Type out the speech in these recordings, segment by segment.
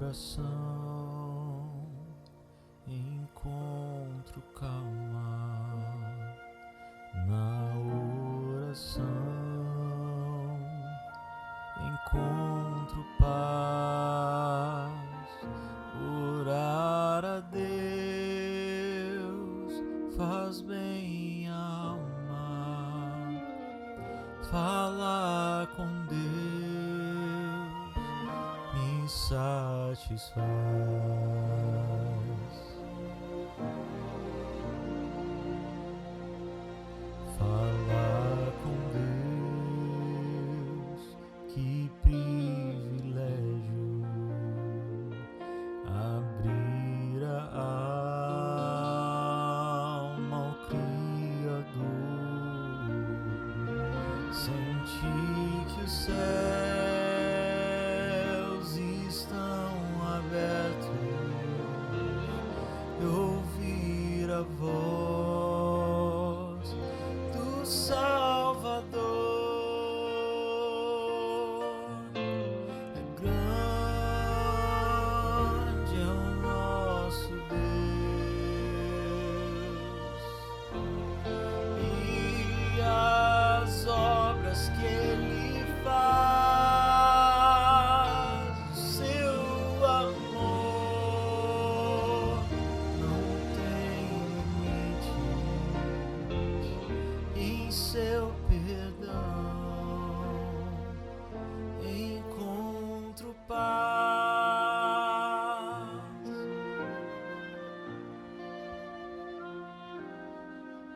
oração encontro calma, na oração encontro paz. Orar a Deus faz bem à alma, falar com Deus me satisfaz. Falar com Deus, que privilégio, abrir a alma ao Criador, sentir que os céus estão abertos, ouvir a voz do Salvador. É grande é o nosso Deus, e as obras que Ele faz, o seu amor não tem limite, em seu perdão encontro paz.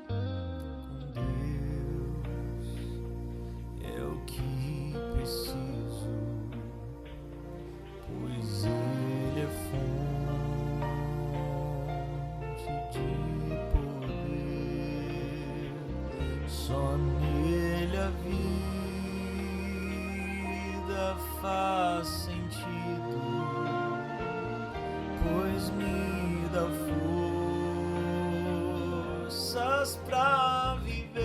Com Deus é o que preciso, pois Ele é fonte de poder. Só nele a vida faz sentido, pois me dá forças pra viver.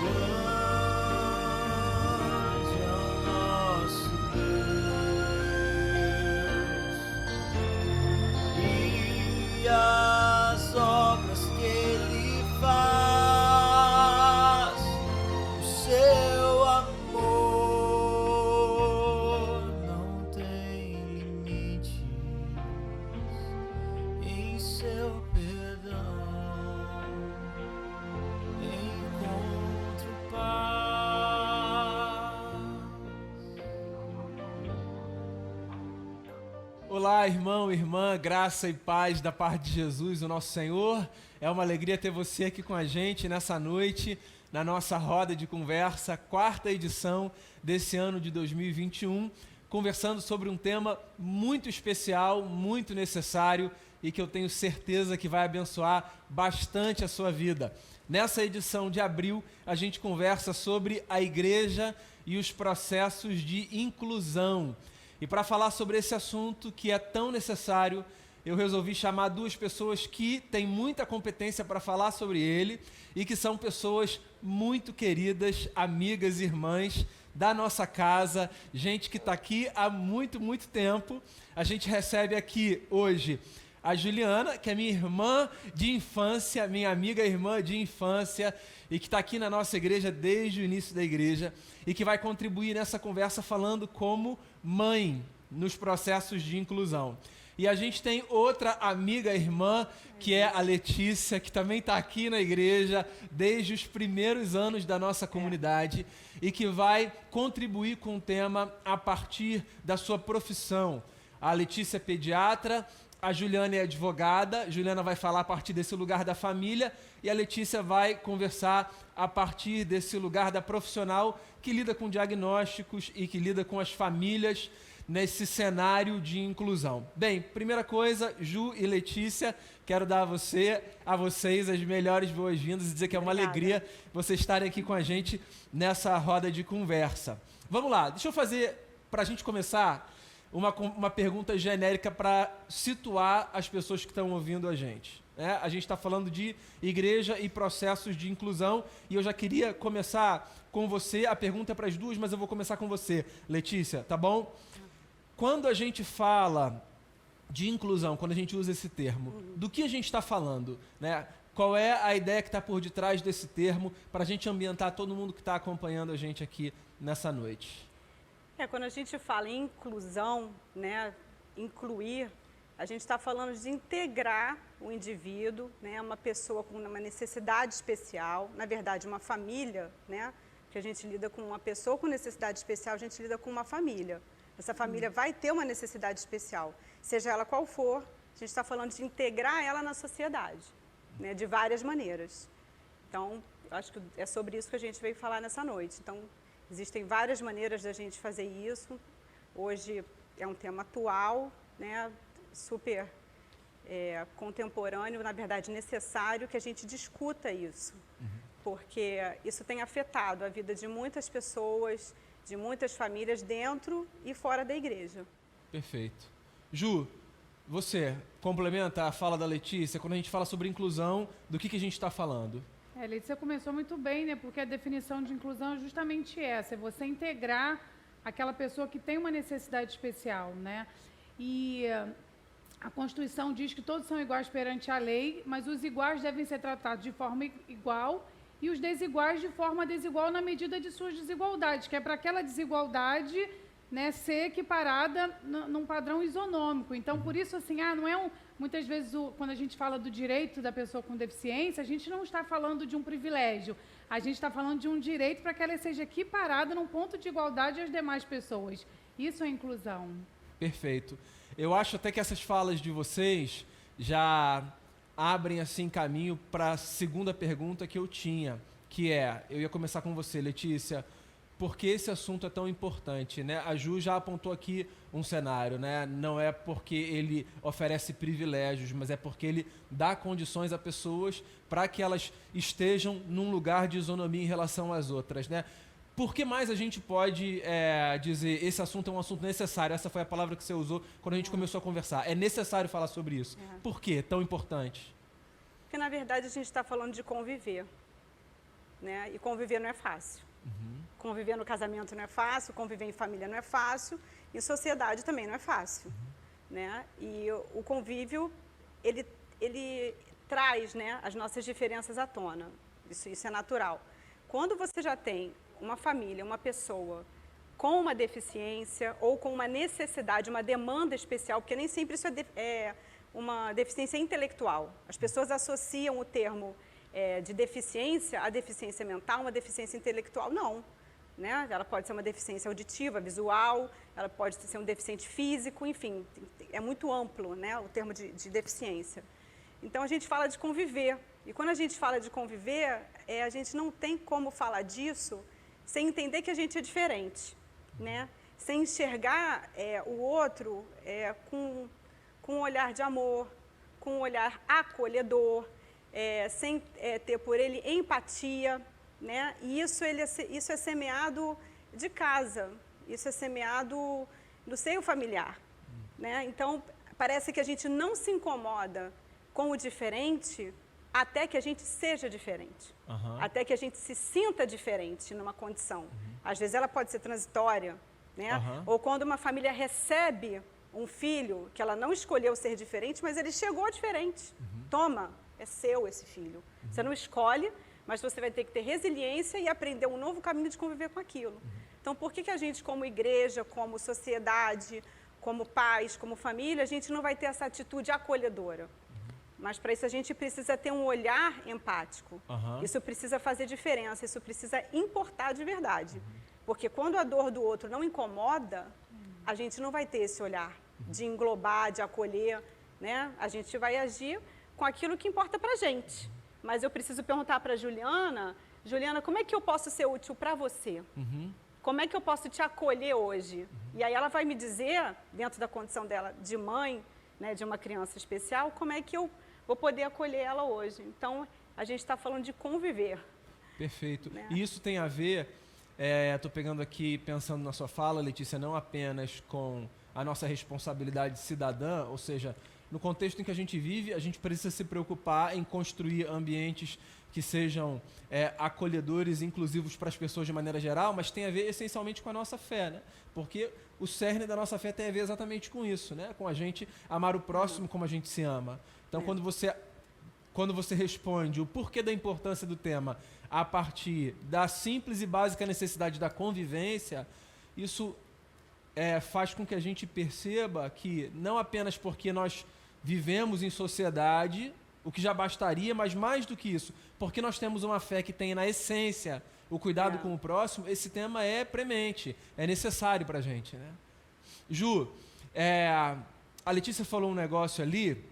Grande é o nosso Deus, e as obras que Ele faz, o seu amor não tem limites, em seu perdão encontro paz. Olá, irmão, irmã, graça e paz da parte de Jesus, o nosso Senhor. É uma alegria ter você aqui com a gente nessa noite, na nossa roda de conversa, quarta edição desse ano de 2021, conversando sobre um tema muito especial, muito necessário e que eu tenho certeza que vai abençoar bastante a sua vida. Nessa edição de abril, a gente conversa sobre a igreja e os processos de inclusão. E para falar sobre esse assunto que é tão necessário, eu resolvi chamar duas pessoas que têm muita competência para falar sobre ele e que são pessoas muito queridas, amigas, irmãs da nossa casa, gente que está aqui há muito, muito tempo. A gente recebe aqui hoje a Juliana, que é minha irmã de infância, minha amiga irmã de infância, e que está aqui na nossa igreja desde o início da igreja, e que vai contribuir nessa conversa falando como mãe nos processos de inclusão. E a gente tem outra amiga irmã, que é a Letícia, que também está aqui na igreja desde os primeiros anos da nossa comunidade e que vai contribuir com o tema a partir da sua profissão. A Letícia é pediatra, a Juliana é advogada. Juliana vai falar a partir desse lugar da família e a Letícia vai conversar a partir desse lugar da profissional que lida com diagnósticos e que lida com as famílias nesse cenário de inclusão. Bem, primeira coisa, Ju e Letícia, quero dar a vocês as melhores boas-vindas e dizer que é uma alegria vocês estarem aqui com a gente nessa roda de conversa. Vamos lá, deixa eu fazer, para a gente começar, uma pergunta genérica para situar as pessoas que estão ouvindo a gente. né? A gente está falando de igreja e processos de inclusão, e eu já queria começar com você, a pergunta é para as duas, mas eu vou começar com você, Letícia, tá bom? Quando a gente fala de inclusão, quando a gente usa esse termo, do que a gente está falando, né? Qual é a ideia que está por detrás desse termo, para a gente ambientar todo mundo que está acompanhando a gente aqui nessa noite? Quando a gente fala em inclusão, né, incluir, a gente está falando de integrar o indivíduo, né, uma pessoa com uma necessidade especial, na verdade uma família, né, que a gente lida com uma pessoa com necessidade especial, a gente lida com uma família. Essa família vai ter uma necessidade especial, seja ela qual for, a gente está falando de integrar ela na sociedade, né, de várias maneiras. Então, eu acho que é sobre isso que a gente veio falar nessa noite. Então, existem várias maneiras da gente fazer isso. Hoje é um tema atual, né, super contemporâneo, na verdade necessário que a gente discuta isso, porque isso tem afetado a vida de muitas pessoas, de muitas famílias dentro e fora da igreja. Perfeito. Ju, você complementa a fala da Letícia, quando a gente fala sobre inclusão, do que a gente está falando? Letícia começou muito bem, né? Porque a definição de inclusão é justamente essa, é você integrar aquela pessoa que tem uma necessidade especial, né? E a Constituição diz que todos são iguais perante a lei, mas os iguais devem ser tratados de forma igual e os desiguais de forma desigual na medida de suas desigualdades, que é para aquela desigualdade, né, ser equiparada num padrão isonômico. Então, por isso, assim, não é muitas vezes, quando a gente fala do direito da pessoa com deficiência, a gente não está falando de um privilégio, a gente está falando de um direito para que ela seja equiparada num ponto de igualdade às demais pessoas. Isso é inclusão. Perfeito. Eu acho até que essas falas de vocês já abrem assim caminho para a segunda pergunta que eu tinha, que eu ia começar com você, Letícia, por que esse assunto é tão importante, né? A Ju já apontou aqui um cenário, né? Não é porque ele oferece privilégios, mas é porque ele dá condições a pessoas para que elas estejam num lugar de isonomia em relação às outras, né? Por que mais a gente pode dizer esse assunto é um assunto necessário? Essa foi a palavra que você usou quando a gente começou a conversar. É necessário falar sobre isso. Por que tão importante? Porque, na verdade, a gente está falando de conviver, né? E conviver não é fácil. Conviver no casamento não é fácil, conviver em família não é fácil, em sociedade também não é fácil, né? E o convívio, ele traz, né, as nossas diferenças à tona, isso é natural. Quando você já tem uma família, uma pessoa com uma deficiência ou com uma necessidade, uma demanda especial, porque nem sempre isso é uma deficiência intelectual. As pessoas associam o termo de deficiência à deficiência mental, uma deficiência intelectual. Não, né? Ela pode ser uma deficiência auditiva, visual, ela pode ser um deficiente físico, enfim, é muito amplo, né, o termo de deficiência. Então, a gente fala de conviver. E quando a gente fala de conviver, a gente não tem como falar disso sem entender que a gente é diferente, né? Sem enxergar o outro com um olhar de amor, com um olhar acolhedor, sem ter por ele empatia, né? E isso é semeado de casa, isso é semeado no seio familiar, né? Então, parece que a gente não se incomoda com o diferente até que a gente seja diferente, até que a gente se sinta diferente numa condição. Às vezes ela pode ser transitória, né? Ou quando uma família recebe um filho que ela não escolheu ser diferente, mas ele chegou diferente. Toma, é seu esse filho. Você não escolhe, mas você vai ter que ter resiliência e aprender um novo caminho de conviver com aquilo. Então, por que a gente, como igreja, como sociedade, como pais, como família, a gente não vai ter essa atitude acolhedora? Mas para isso a gente precisa ter um olhar empático. Isso precisa fazer diferença, isso precisa importar de verdade. Porque quando a dor do outro não incomoda, a gente não vai ter esse olhar de englobar, de acolher, né? A gente vai agir com aquilo que importa para a gente. Mas eu preciso perguntar para a Juliana, como é que eu posso ser útil para você? Como é que eu posso te acolher hoje? E aí ela vai me dizer, dentro da condição dela de mãe, né, de uma criança especial, como é que eu vou poder acolher ela hoje. Então, a gente está falando de conviver. Perfeito. Né? E isso tem a ver, estou pegando aqui, pensando na sua fala, Letícia, não apenas com a nossa responsabilidade cidadã, ou seja, no contexto em que a gente vive, a gente precisa se preocupar em construir ambientes que sejam acolhedores, inclusivos para as pessoas de maneira geral, mas tem a ver essencialmente com a nossa fé, né? Porque o cerne da nossa fé tem a ver exatamente com isso, né? Com a gente amar o próximo como a gente se ama. Então, quando você responde o porquê da importância do tema a partir da simples e básica necessidade da convivência, isso faz com que a gente perceba que não apenas porque nós vivemos em sociedade, o que já bastaria, mas mais do que isso, porque nós temos uma fé que tem na essência o cuidado com o próximo, esse tema é premente, é necessário para a gente, né? Ju, a Letícia falou um negócio ali,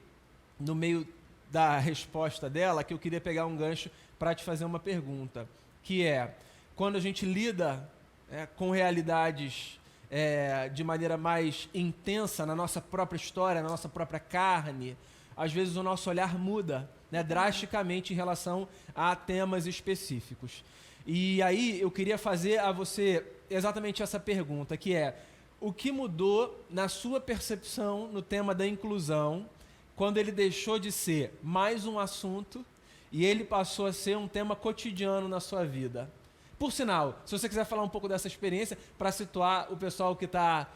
no meio da resposta dela, que eu queria pegar um gancho para te fazer uma pergunta, que é, quando a gente lida com realidades de maneira mais intensa na nossa própria história, na nossa própria carne, às vezes o nosso olhar muda, né, drasticamente em relação a temas específicos. E aí eu queria fazer a você exatamente essa pergunta, que é: o que mudou na sua percepção no tema da inclusão quando ele deixou de ser mais um assunto e ele passou a ser um tema cotidiano na sua vida? Por sinal, se você quiser falar um pouco dessa experiência para situar o pessoal que está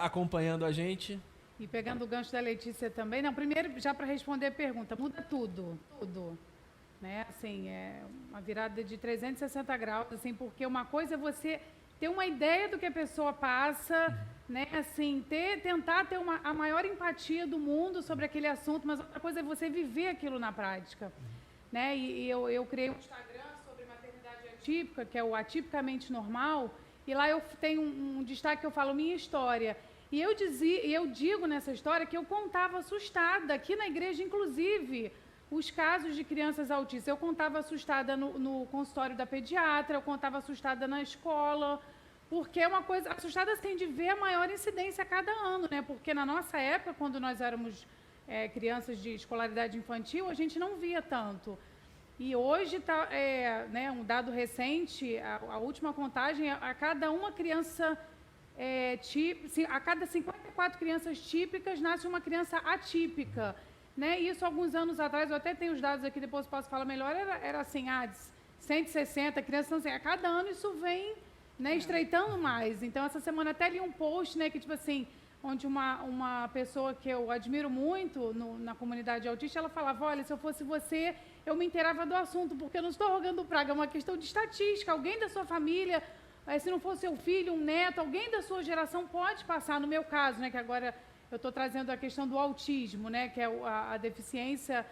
acompanhando a gente. E pegando o gancho da Letícia também, não, primeiro, já para responder a pergunta, muda tudo, né? Assim, é uma virada de 360 graus, assim, porque uma coisa é você ter uma ideia do que a pessoa passa, né? Assim, tentar ter a maior empatia do mundo sobre aquele assunto, mas outra coisa é você viver aquilo na prática, né? E eu criei um Instagram sobre maternidade atípica, que é o Atipicamente Normal, e lá eu tenho um destaque que eu falo minha história. E eu digo nessa história que eu contava assustada, aqui na igreja, inclusive, os casos de crianças autistas. Eu contava assustada no consultório da pediatra, eu contava assustada na escola, porque é uma coisa, assustada assim, de ver a maior incidência a cada ano, né? Porque na nossa época, quando nós éramos crianças de escolaridade infantil, a gente não via tanto. E hoje está, né, um dado recente, a última contagem, a cada uma criança... a cada 54 crianças típicas nasce uma criança atípica, né? Isso alguns anos atrás, eu até tenho os dados aqui, depois posso falar melhor, era assim, 160 crianças, então, assim, a cada ano isso vem, né, estreitando mais. Então, essa semana até li um post, né, que tipo assim, onde uma pessoa que eu admiro muito na comunidade autista, ela falava: olha, se eu fosse você, eu me inteirava do assunto, porque eu não estou rogando praga, é uma questão de estatística, alguém da sua família... se não for seu filho, um neto, alguém da sua geração pode passar, no meu caso, né, que agora eu estou trazendo a questão do autismo, né, que é a deficiência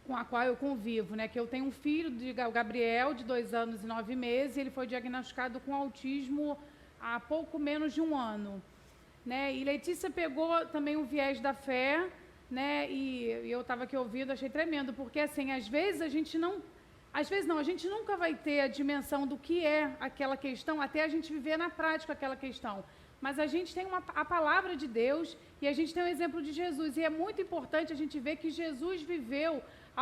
com a qual eu convivo, né, que eu tenho um filho, o Gabriel, de 2 anos e 9 meses, e ele foi diagnosticado com autismo há pouco menos de 1 ano, né, e Letícia pegou também o viés da fé, né, e eu estava aqui ouvindo, achei tremendo, porque assim, às vezes a gente nunca vai ter a dimensão do que é aquela questão, até a gente viver na prática aquela questão. Mas a gente tem a palavra de Deus e a gente tem o exemplo de Jesus. E é muito importante a gente ver que Jesus viveu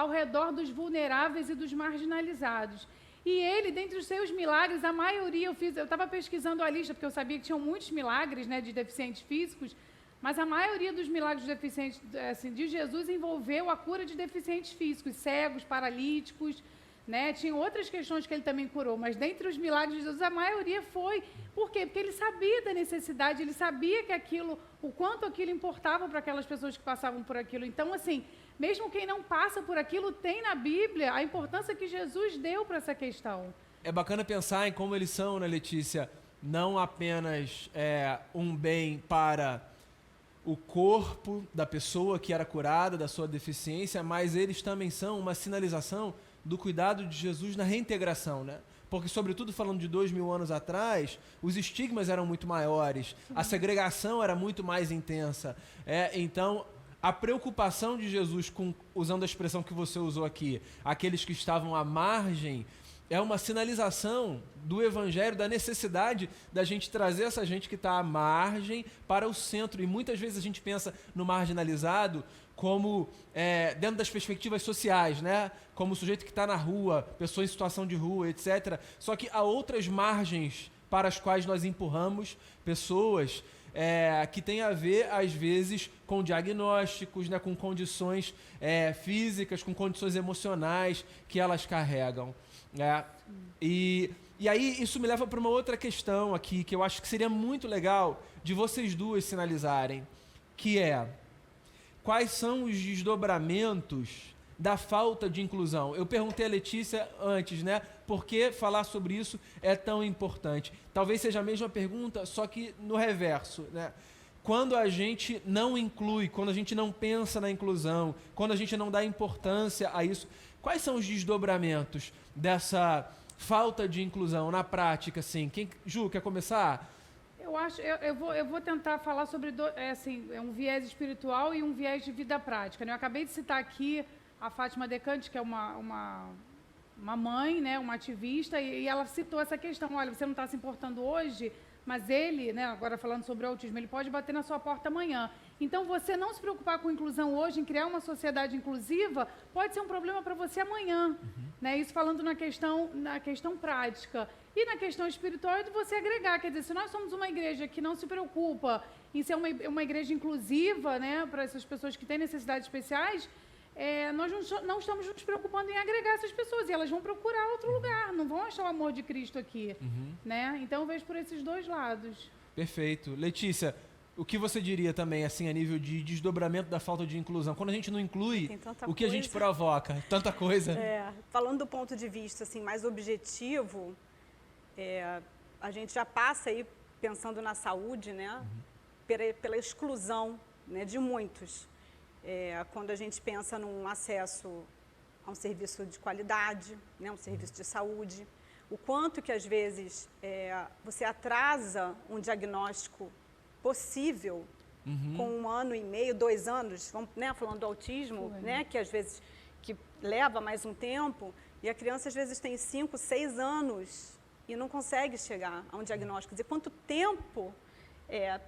ao redor dos vulneráveis e dos marginalizados. E ele, dentre os seus milagres, a maioria eu estava pesquisando a lista, porque eu sabia que tinham muitos milagres, né, de deficientes físicos, mas a maioria dos milagres deficientes, assim, de Jesus envolveu a cura de deficientes físicos, cegos, paralíticos, né? Tinha outras questões que ele também curou, mas dentre os milagres de Jesus, a maioria foi. Por quê? Porque ele sabia da necessidade, ele sabia que o quanto aquilo importava para aquelas pessoas que passavam por aquilo. Então, assim, mesmo quem não passa por aquilo, tem na Bíblia a importância que Jesus deu para essa questão. É bacana pensar em como eles são, né, Letícia? Não apenas um bem para o corpo da pessoa que era curada da sua deficiência, mas eles também são uma sinalização do cuidado de Jesus na reintegração, né? Porque, sobretudo, falando de 2000 anos atrás, os estigmas eram muito maiores, a segregação era muito mais intensa. Então, a preocupação de Jesus com, usando a expressão que você usou aqui, aqueles que estavam à margem, é uma sinalização do Evangelho, da necessidade da gente trazer essa gente que está à margem para o centro. E muitas vezes a gente pensa no marginalizado como dentro das perspectivas sociais, né? Como o sujeito que está na rua, pessoa em situação de rua, etc. Só que há outras margens para as quais nós empurramos pessoas que tem a ver, às vezes, com diagnósticos, né, com condições físicas, com condições emocionais que elas carregam. Né? E aí isso me leva para uma outra questão aqui, que eu acho que seria muito legal de vocês duas sinalizarem, que é: quais são os desdobramentos da falta de inclusão? Eu perguntei a Letícia antes, né? Por que falar sobre isso é tão importante? Talvez seja a mesma pergunta, só que no reverso, né? Quando a gente não inclui, quando a gente não pensa na inclusão, quando a gente não dá importância a isso, quais são os desdobramentos dessa falta de inclusão na prática, assim? Ju, quer começar? Eu vou tentar falar sobre um viés espiritual e um viés de vida prática, né? Eu acabei de citar aqui a Fátima Decante, que é uma mãe, né, uma ativista, e ela citou essa questão: olha, você não está se importando hoje, mas ele, né, agora falando sobre o autismo, ele pode bater na sua porta amanhã. Então, você não se preocupar com inclusão hoje, em criar uma sociedade inclusiva, pode ser um problema para você amanhã. Né? Isso falando na questão prática. E na questão espiritual é de você agregar. Quer dizer, se nós somos uma igreja que não se preocupa em ser uma igreja inclusiva, né, para essas pessoas que têm necessidades especiais, nós não estamos nos preocupando em agregar essas pessoas, e elas vão procurar outro lugar, não vão achar o amor de Cristo aqui. Né? Então, eu vejo por esses dois lados. Perfeito. Letícia, o que você diria também, assim, a nível de desdobramento da falta de inclusão? Quando a gente não inclui, o que a gente provoca? Tanta coisa. Falando do ponto de vista assim, mais objetivo, a gente já passa aí pensando na saúde, né? Pela exclusão, né, de muitos. Quando a gente pensa num acesso a um serviço de qualidade, né, um serviço de saúde, o quanto que às vezes você atrasa um diagnóstico possível com 1 ano e meio, 2 anos, vamos, né, falando do autismo, né, que às vezes que leva mais um tempo, e a criança às vezes tem 5, 6 anos e não consegue chegar a um diagnóstico. Quer dizer, quanto tempo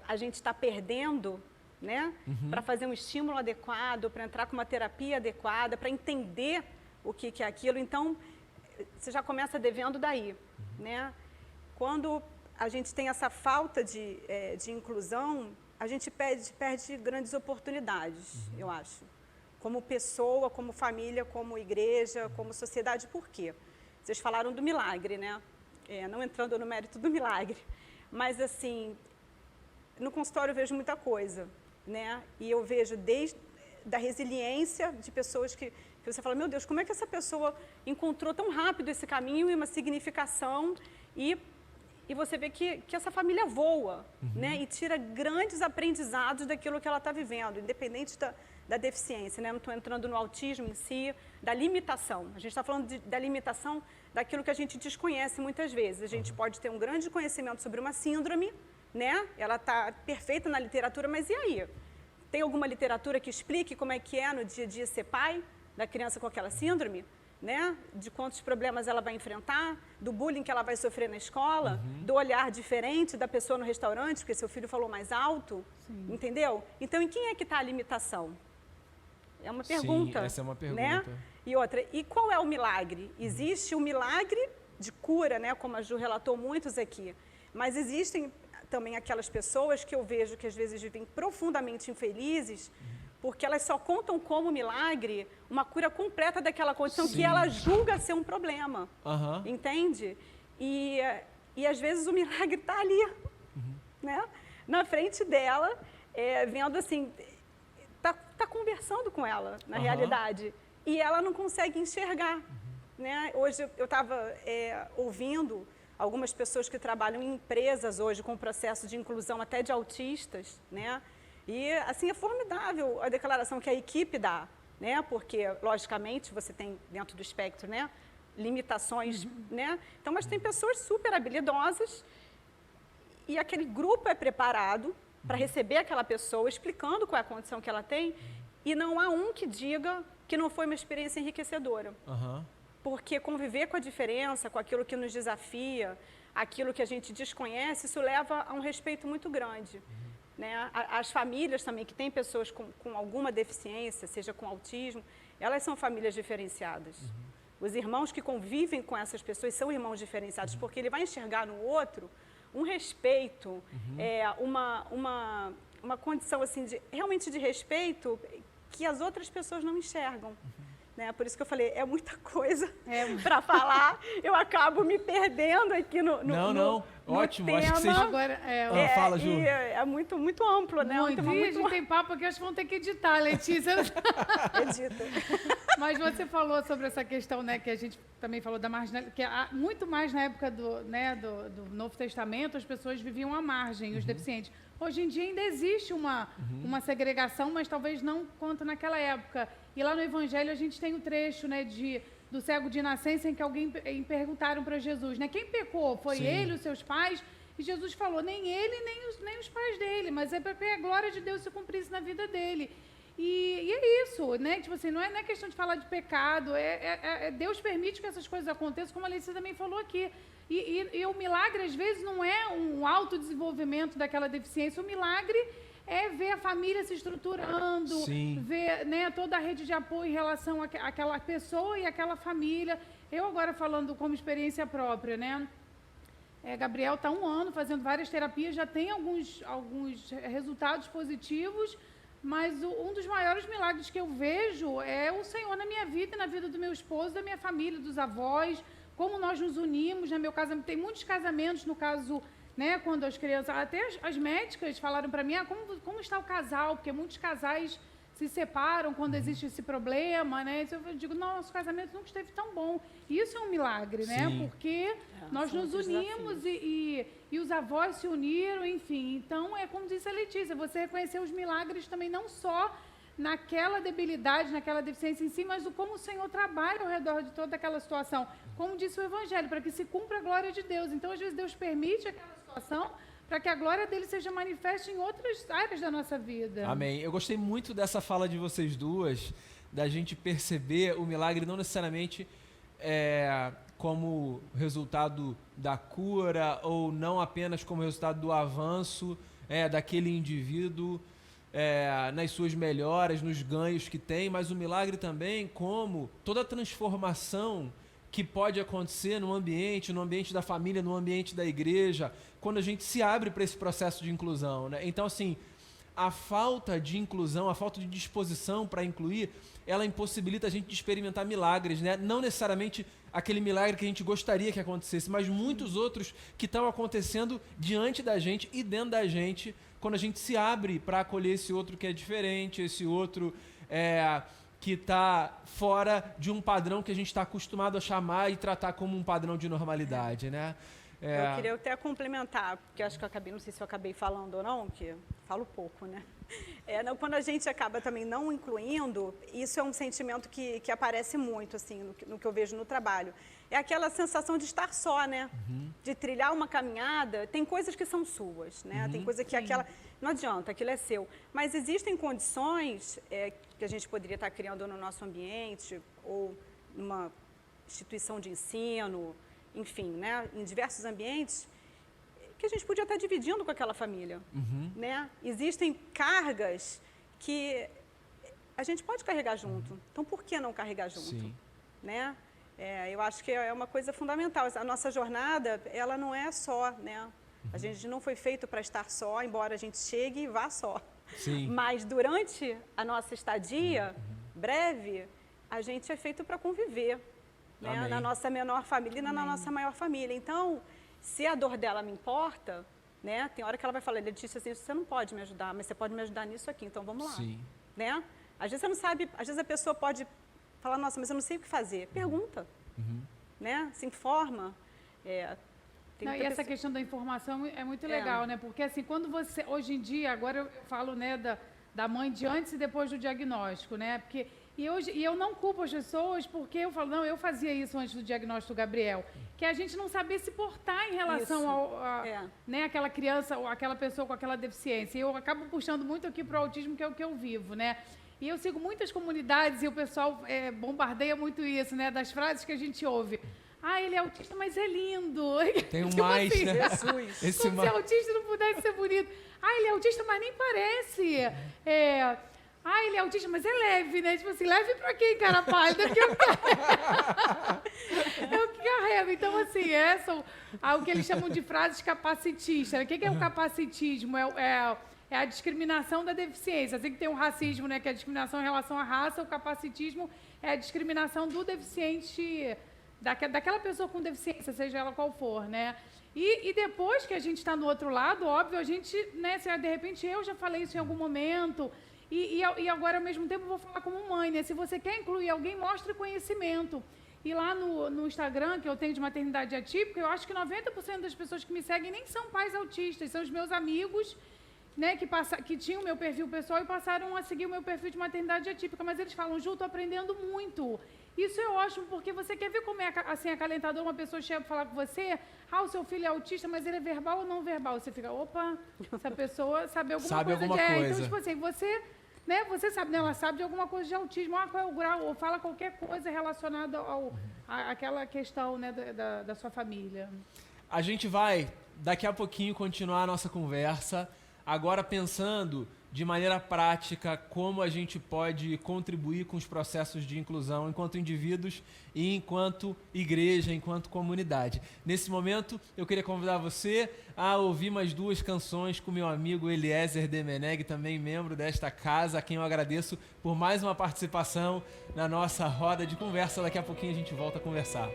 a gente está perdendo, né, para fazer um estímulo adequado, para entrar com uma terapia adequada, para entender o que é aquilo. Então, você já começa devendo daí, né? Quando a gente tem essa falta de inclusão, a gente perde grandes oportunidades, eu acho. Como pessoa, como família, como igreja, como sociedade. Por quê? Vocês falaram do milagre, né? Não entrando no mérito do milagre, mas assim, no consultório eu vejo muita coisa, né? E eu vejo desde da resiliência de pessoas que você fala: meu Deus, como é que essa pessoa encontrou tão rápido esse caminho e uma significação, e você vê que essa família voa, né? E tira grandes aprendizados daquilo que ela está vivendo, independente da deficiência, né? Não estou entrando no autismo em si, da limitação. A gente está falando da limitação daquilo que a gente desconhece muitas vezes. A gente pode ter um grande conhecimento sobre uma síndrome, né? Ela está perfeita na literatura, mas e aí? Tem alguma literatura que explique como é que é no dia a dia ser pai da criança com aquela síndrome? Né? De quantos problemas ela vai enfrentar, do bullying que ela vai sofrer na escola, do olhar diferente da pessoa no restaurante, porque seu filho falou mais alto, entendeu? Então, em quem é que está a limitação? É uma pergunta. Sim, essa é uma pergunta. Né? E outra, e qual é o milagre? Existe o milagre de cura, né? Como a Ju relatou muitos aqui, mas existem também aquelas pessoas que eu vejo que às vezes vivem profundamente infelizes, porque elas só contam como milagre uma cura completa daquela condição que ela julga ser um problema, entende? E às vezes o milagre está ali, né? Na frente dela, vendo assim, tá conversando com ela, na realidade, e ela não consegue enxergar, né? Hoje eu estava ouvindo algumas pessoas que trabalham em empresas hoje com o processo de inclusão até de autistas, né? E, assim, é formidável a declaração que a equipe dá, né? Porque, logicamente, você tem dentro do espectro, né, limitações, né? Então, mas tem pessoas super habilidosas e aquele grupo é preparado para receber aquela pessoa, explicando qual é a condição que ela tem, e não há um que diga que não foi uma experiência enriquecedora. Porque conviver com a diferença, com aquilo que nos desafia, aquilo que a gente desconhece, isso leva a um respeito muito grande. Né? As famílias também, que têm pessoas com alguma deficiência, seja com autismo, elas são famílias diferenciadas. Os irmãos que convivem com essas pessoas são irmãos diferenciados, porque ele vai enxergar no outro um respeito, uma condição assim realmente de respeito que as outras pessoas não enxergam. Né? Por isso que eu falei, é muita coisa para falar, eu acabo me perdendo aqui no ótimo, tema. acho que vocês... Agora, fala, Ju. É muito, muito amplo, né? Muito, a gente tem papo aqui, acho que vão ter que editar, Letícia. Edita. Mas você falou sobre essa questão, né, que a gente também falou da marginalidade, que muito mais na época do Novo Testamento, as pessoas viviam à margem, os deficientes. Hoje em dia ainda existe uma segregação, mas talvez não quanto naquela época. E lá no Evangelho a gente tem o trecho, né, do cego de nascença em que alguém perguntaram para Jesus, né, quem pecou? Foi ele, os seus pais? E Jesus falou, nem ele, nem os pais dele, mas é para que a glória de Deus se cumprisse na vida dele. E é isso, né? Tipo assim, não é questão de falar de pecado, Deus permite que essas coisas aconteçam, como a Letícia também falou aqui. E o milagre, às vezes, não é um autodesenvolvimento daquela deficiência, o milagre é ver a família se estruturando, ver, né, toda a rede de apoio em relação àquela pessoa e àquela família. Eu agora falando como experiência própria, né? Gabriel está 1 ano fazendo várias terapias, já tem alguns resultados positivos, mas um dos maiores milagres que eu vejo é o Senhor na minha vida e na vida do meu esposo, da minha família, dos avós, como nós nos unimos. No meu casamento, tem muitos casamentos, no caso, né, quando as crianças, até as médicas falaram para mim, como está o casal, porque muitos casais se separam quando existe esse problema, né? Eu digo, nosso casamento nunca esteve tão bom. Isso é um milagre, né? Porque nós nos unimos e os avós se uniram, enfim. Então, é como disse a Letícia, você reconhecer os milagres também não só naquela debilidade, naquela deficiência em si, mas como o Senhor trabalha ao redor de toda aquela situação. Como disse o Evangelho, para que se cumpra a glória de Deus. Então, às vezes, Deus permite aquela situação para que a glória dele seja manifesta em outras áreas da nossa vida. Amém. Eu gostei muito dessa fala de vocês duas, da gente perceber o milagre não necessariamente como resultado da cura ou não apenas como resultado do avanço daquele indivíduo nas suas melhoras, nos ganhos que tem, mas o milagre também como toda a transformação que pode acontecer no ambiente da família, no ambiente da igreja, quando a gente se abre para esse processo de inclusão, né? Então, assim, a falta de inclusão, a falta de disposição para incluir, ela impossibilita a gente de experimentar milagres, né? Não necessariamente aquele milagre que a gente gostaria que acontecesse, mas muitos outros que estão acontecendo diante da gente e dentro da gente, quando a gente se abre para acolher esse outro que é diferente, esse outro que está fora de um padrão que a gente está acostumado a chamar e tratar como um padrão de normalidade, né? Eu queria até complementar, porque eu acho que eu acabei, não sei se eu acabei falando ou não, que eu falo pouco, né? Quando a gente acaba também não incluindo, isso é um sentimento que aparece muito, assim, no que eu vejo no trabalho. É aquela sensação de estar só, né? De trilhar uma caminhada, tem coisas que são suas, né? Tem coisa que não adianta, aquilo é seu. Mas existem condições que a gente poderia estar criando no nosso ambiente, ou numa instituição de ensino, enfim, né? Em diversos ambientes, que a gente podia estar dividindo com aquela família, né? Existem cargas que a gente pode carregar junto. Então, por que não carregar junto? Né? Eu acho que é uma coisa fundamental. A nossa jornada, ela não é só, né? A gente não foi feito para estar só, embora a gente chegue e vá só. Mas durante a nossa estadia breve, a gente é feito para conviver, né? Na nossa menor família e na nossa maior família. Então, se a dor dela me importa, né? Tem hora que ela vai falar, Letícia, assim, você não pode me ajudar, mas você pode me ajudar nisso aqui, então vamos lá. Né? Às vezes você não sabe, às vezes a pessoa pode falar, nossa, mas eu não sei o que fazer. Pergunta, né? Se informa. E essa questão da informação é muito legal, né? Porque assim, quando você, hoje em dia, agora eu falo, né, da mãe de antes e depois do diagnóstico, né? Porque, e eu não culpo as pessoas porque eu falo, não, eu fazia isso antes do diagnóstico do Gabriel, que a gente não sabia se portar em relação né, aquela criança ou aquela pessoa com aquela deficiência. E eu acabo puxando muito aqui para o autismo, que é o que eu vivo, né? E eu sigo muitas comunidades e o pessoal bombardeia muito isso, né? Das frases que a gente ouve. Ah, ele é autista, mas é lindo. Tem um tipo mais, assim, né? Jesus. Como se autista não pudesse ser bonito. Ah, ele é autista, mas nem parece. ele é autista, mas é leve, né? Tipo assim, leve pra quem, cara pálida? É o que carrego. Então, assim, são o que eles chamam de frases capacitistas. O que é o capacitismo? É a discriminação da deficiência. Assim que tem o racismo, né? Que é a discriminação em relação à raça. O capacitismo é a discriminação do deficiente, daquela pessoa com deficiência, seja ela qual for, né? E depois que a gente está no outro lado, óbvio, a gente, né? De repente, eu já falei isso em algum momento... E agora, ao mesmo tempo, eu vou falar como mãe, né? Se você quer incluir alguém, mostre conhecimento. E lá no Instagram, que eu tenho de maternidade atípica, eu acho que 90% das pessoas que me seguem nem são pais autistas, são os meus amigos, né, que tinham o meu perfil pessoal e passaram a seguir o meu perfil de maternidade atípica. Mas eles falam, Ju, estou aprendendo muito. Isso é ótimo, porque você quer ver como é assim, acalentador uma pessoa chega para falar com você, o seu filho é autista, mas ele é verbal ou não verbal? Você fica, opa, essa pessoa sabe alguma coisa. Então, tipo assim, você... Né? Você sabe, né? Ela sabe de alguma coisa de autismo, qual é o grau, ou fala qualquer coisa relacionada àquela questão, né, da sua família. A gente vai, daqui a pouquinho, continuar a nossa conversa, agora pensando de maneira prática como a gente pode contribuir com os processos de inclusão enquanto indivíduos e enquanto igreja, enquanto comunidade. Nesse momento, eu queria convidar você a ouvir mais 2 canções com meu amigo Eliezer Demeneg, também membro desta casa, a quem eu agradeço por mais uma participação na nossa roda de conversa. Daqui a pouquinho a gente volta a conversar.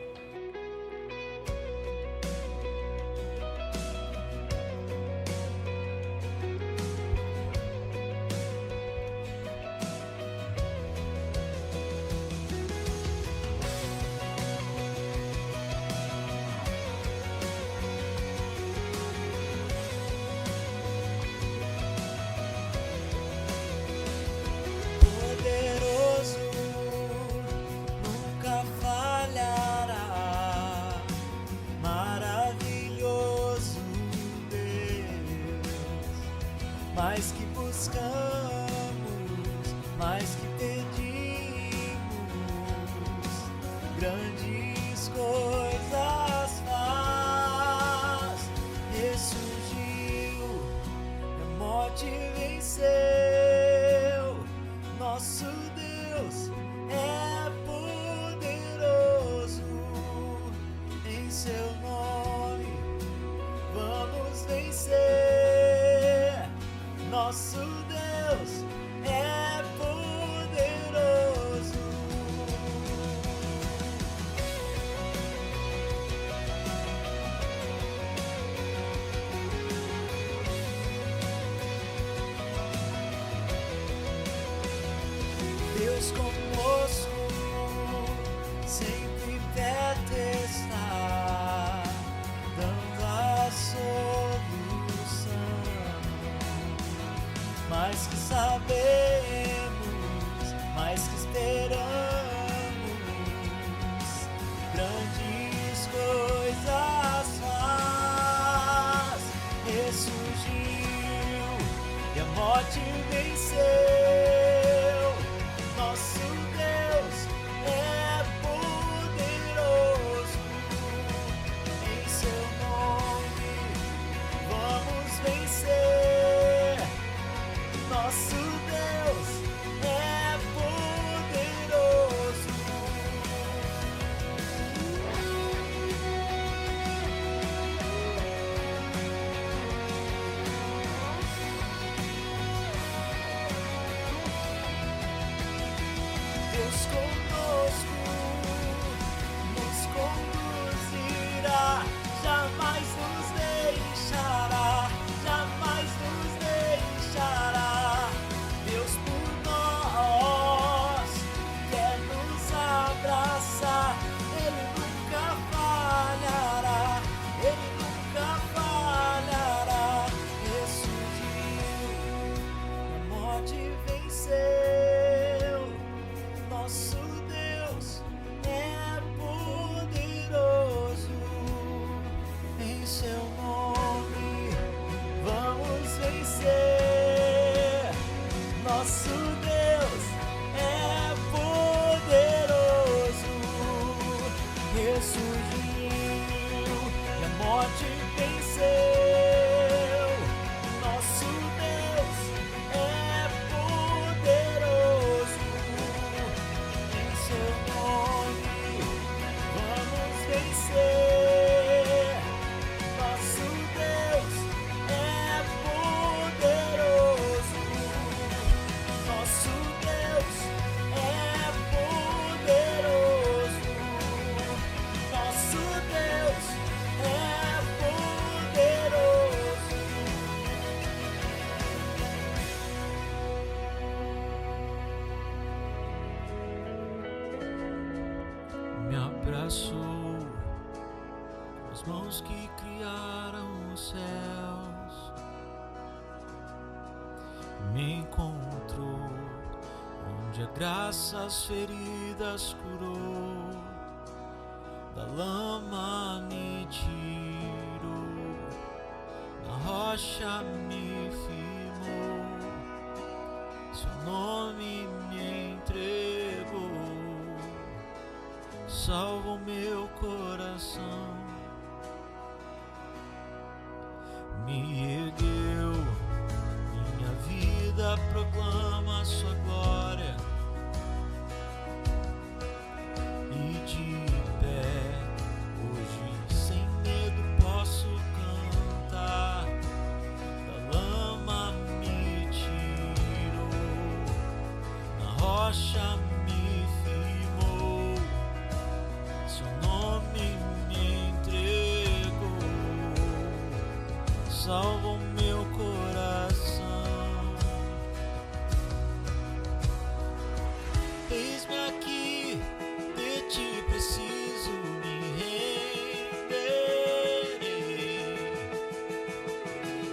Poderoso, nunca falhará. Maravilhoso Deus, mais que buscamos, mais que pedimos, grandes coisas faz. Ressurgiu, a morte venceu. Nosso Deus é poderoso, em seu nome vamos vencer. Nosso Deus é poderoso. Deus conosco, sempre perto está, dando a solução. Mais que sabemos, mais que esperamos, grandes coisas faz. Ressurgiu e a morte venceu. Nosso Deus é poderoso, em seu nome vamos vencer. Nosso Deus é poderoso. Deus conosco nos conduzirá, jamais nos deixará, jamais nos deixará. Deus por nós quer nos abraçar, Ele nunca falhará, Ele nunca falhará. Ressurgiu, a morte venceu. Nosso Deus é poderoso, em seu nome vamos vencer. Nosso Deus é poderoso, ressurgiu e a morte venceu. Nosso Deus é poderoso. mãos que criaram os céus, me encontrou onde a graça as feridas curou, da lama me tirou, na rocha me firmou, seu nome me entregou, salva o meu coração, me ergueu, minha vida proclama sua glória, e de pé hoje sem medo posso cantar, da lama me tirou, na rocha me firmou, seu nome me entregou, salva o meu coração. Eis-me aqui, de ti preciso me renderei.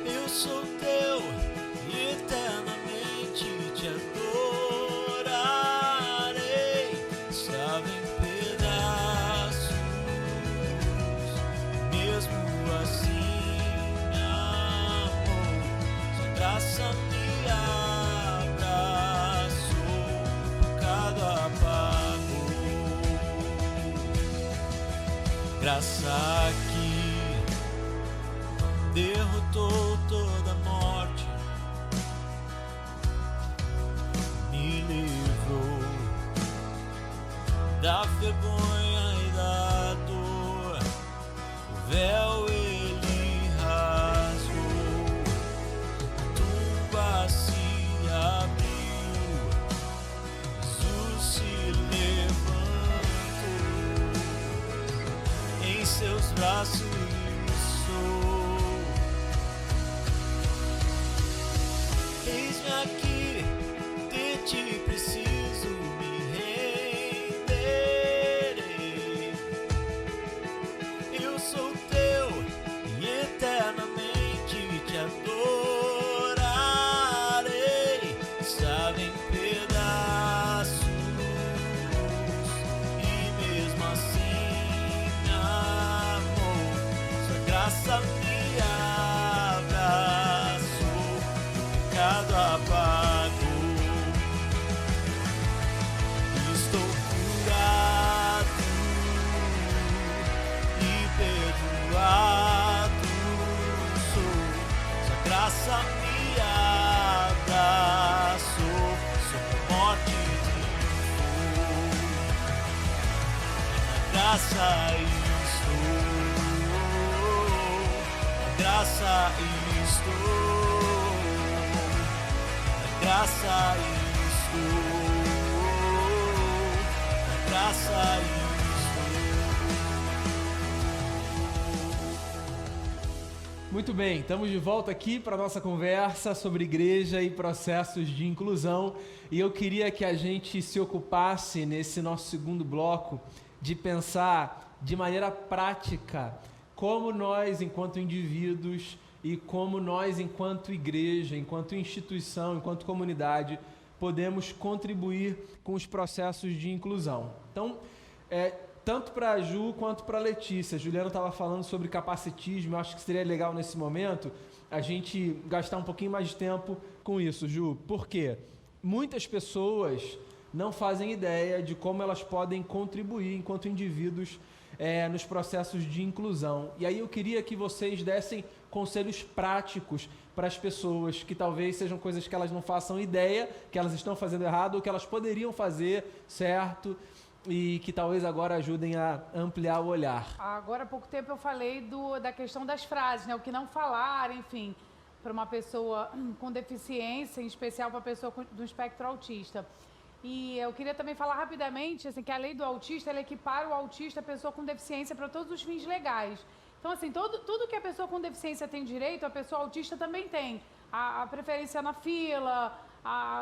Eu sou teu e eternamente te adorarei. Estava em pedaços, mesmo assim me amou. Sua graça me abraçou, pecado apagou. Graça que derrotou toda a morte, me livrou da vergonha e da dor. O véu ele rasgou, a tumba se abriu, Jesus se levantou, em seus braços sou. Eis-me aqui, de ti preciso me renderei. Eu sou teu e eternamente te adorarei. Estava em pedaços e mesmo assim me amou. Sua graça me abraçou, pecado apagou. Estou curado e perdoado sou. Sua graça me abraçou, sobre a morte triunfou. Na graça estou, na graça estou, na graça estou, na graça estou. Muito bem, estamos de volta aqui para a nossa conversa sobre igreja e processos de inclusão. E eu queria que a gente se ocupasse nesse nosso segundo bloco de pensar de maneira prática como nós, enquanto indivíduos, e como nós, enquanto igreja, enquanto instituição, enquanto comunidade, podemos contribuir com os processos de inclusão. Então, tanto para a Ju quanto para a Letícia, a Juliana estava falando sobre capacitismo. Eu acho que seria legal nesse momento a gente gastar um pouquinho mais de tempo com isso, Ju. Por quê? Muitas pessoas não fazem ideia de como elas podem contribuir enquanto indivíduos nos processos de inclusão. E aí eu queria que vocês dessem conselhos práticos para as pessoas, que talvez sejam coisas que elas não façam ideia, que elas estão fazendo errado, ou que elas poderiam fazer certo, e que talvez agora ajudem a ampliar o olhar. Agora há pouco tempo eu falei da questão das frases, né? O que não falar, enfim, para uma pessoa com deficiência, em especial para a pessoa do espectro autista. E eu queria também falar rapidamente assim, que a lei do autista, ela equipara o autista, a pessoa com deficiência, para todos os fins legais. Então, assim, tudo que a pessoa com deficiência tem direito, a pessoa autista também tem. A preferência na fila,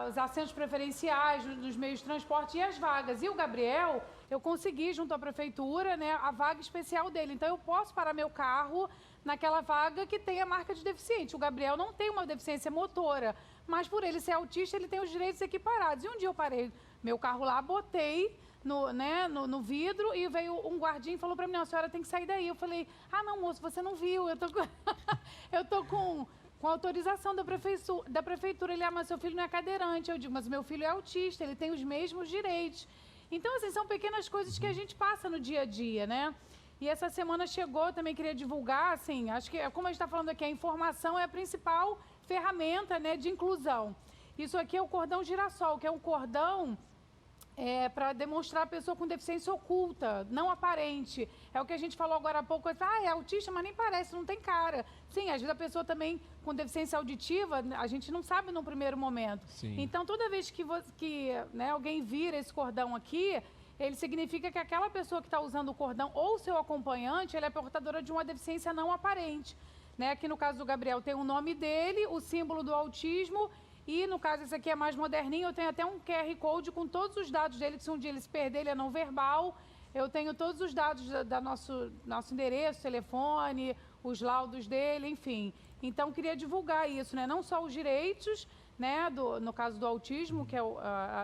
os assentos preferenciais nos meios de transporte e as vagas. E o Gabriel, eu consegui, junto à prefeitura, né, a vaga especial dele. Então, eu posso parar meu carro naquela vaga que tem a marca de deficiente. O Gabriel não tem uma deficiência motora, mas por ele ser autista, ele tem os direitos equiparados. E um dia eu parei meu carro lá, botei no vidro e veio um guardinha e falou para mim, não, a senhora tem que sair daí. Eu falei, ah, não, moço, você não viu, eu tô com autorização da prefeitura. Ele, ah, mas seu filho não é cadeirante. Eu digo, mas meu filho é autista, ele tem os mesmos direitos. Então, assim, são pequenas coisas que a gente passa no dia a dia, né? E essa semana chegou, também queria divulgar, assim, acho que, como a gente está falando aqui, a informação é a principal ferramenta, né, de inclusão. Isso aqui é o cordão girassol, que é um cordão para demonstrar a pessoa com deficiência oculta, não aparente. É o que a gente falou agora há pouco, é autista, mas nem parece, não tem cara. Sim, às vezes a pessoa também com deficiência auditiva, a gente não sabe no primeiro momento. Sim. Então, toda vez que né, alguém vira esse cordão aqui, ele significa que aquela pessoa que está usando o cordão ou seu acompanhante, ele é portadora de uma deficiência não aparente. Né? Aqui no caso do Gabriel tem o nome dele, o símbolo do autismo e no caso esse aqui é mais moderninho, eu tenho até um QR Code com todos os dados dele, que se um dia ele se perder, ele é não verbal. Eu tenho todos os dados da nosso endereço, telefone, os laudos dele, enfim. Então, queria divulgar isso, né? Não só os direitos, né, no caso do autismo, que é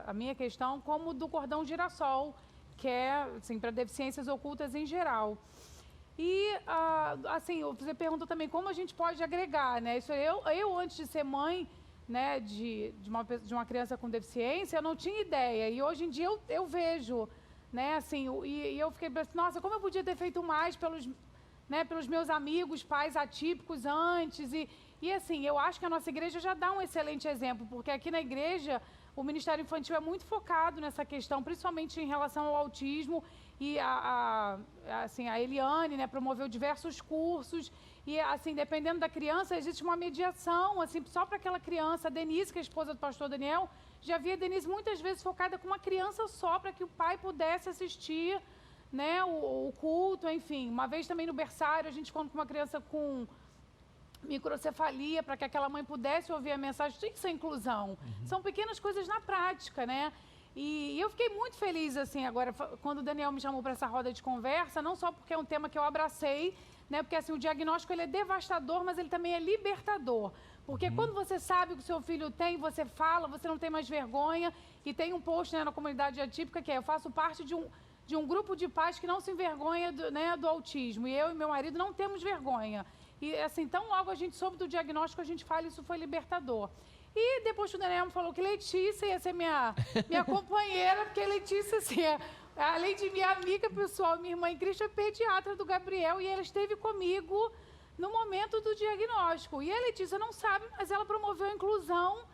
a minha questão, como do cordão girassol, que é, assim, para deficiências ocultas em geral. E, assim, você perguntou também como a gente pode agregar, né? Isso eu antes de ser mãe, né, de uma criança com deficiência, eu não tinha ideia. E hoje em dia eu vejo, né, assim, e eu fiquei pensando, nossa, como eu podia ter feito mais pelos meus amigos, pais atípicos antes. E assim, eu acho que a nossa igreja já dá um excelente exemplo, porque aqui na igreja o Ministério Infantil é muito focado nessa questão, principalmente em relação ao autismo. E assim, a Eliane, né, promoveu diversos cursos. E, assim, dependendo da criança, existe uma mediação, assim, só para aquela criança. A Denise, que é a esposa do pastor Daniel, já via a Denise muitas vezes focada com uma criança só, para que o pai pudesse assistir, né, o culto, enfim. Uma vez também no berçário, a gente conta com uma criança com microcefalia, para que aquela mãe pudesse ouvir a mensagem. Tem que ser inclusão. Uhum. São pequenas coisas na prática, né? E eu fiquei muito feliz, assim, agora, quando o Daniel me chamou para essa roda de conversa, não só porque é um tema que eu abracei, né? Porque, assim, o diagnóstico, ele é devastador, mas ele também é libertador. Porque quando você sabe o que o seu filho tem, você fala, você não tem mais vergonha. E tem um post, né, na comunidade atípica, que é, eu faço parte de um grupo de pais que não se envergonha do autismo. E eu e meu marido não temos vergonha. E, assim, tão logo a gente soube do diagnóstico, a gente fala, isso foi libertador. E depois o Daniel me falou que Letícia ia ser minha companheira, porque Letícia, assim, além de minha amiga pessoal, minha irmã em Cristo, é pediatra do Gabriel, e ela esteve comigo no momento do diagnóstico. E a Letícia não sabe, mas ela promoveu a inclusão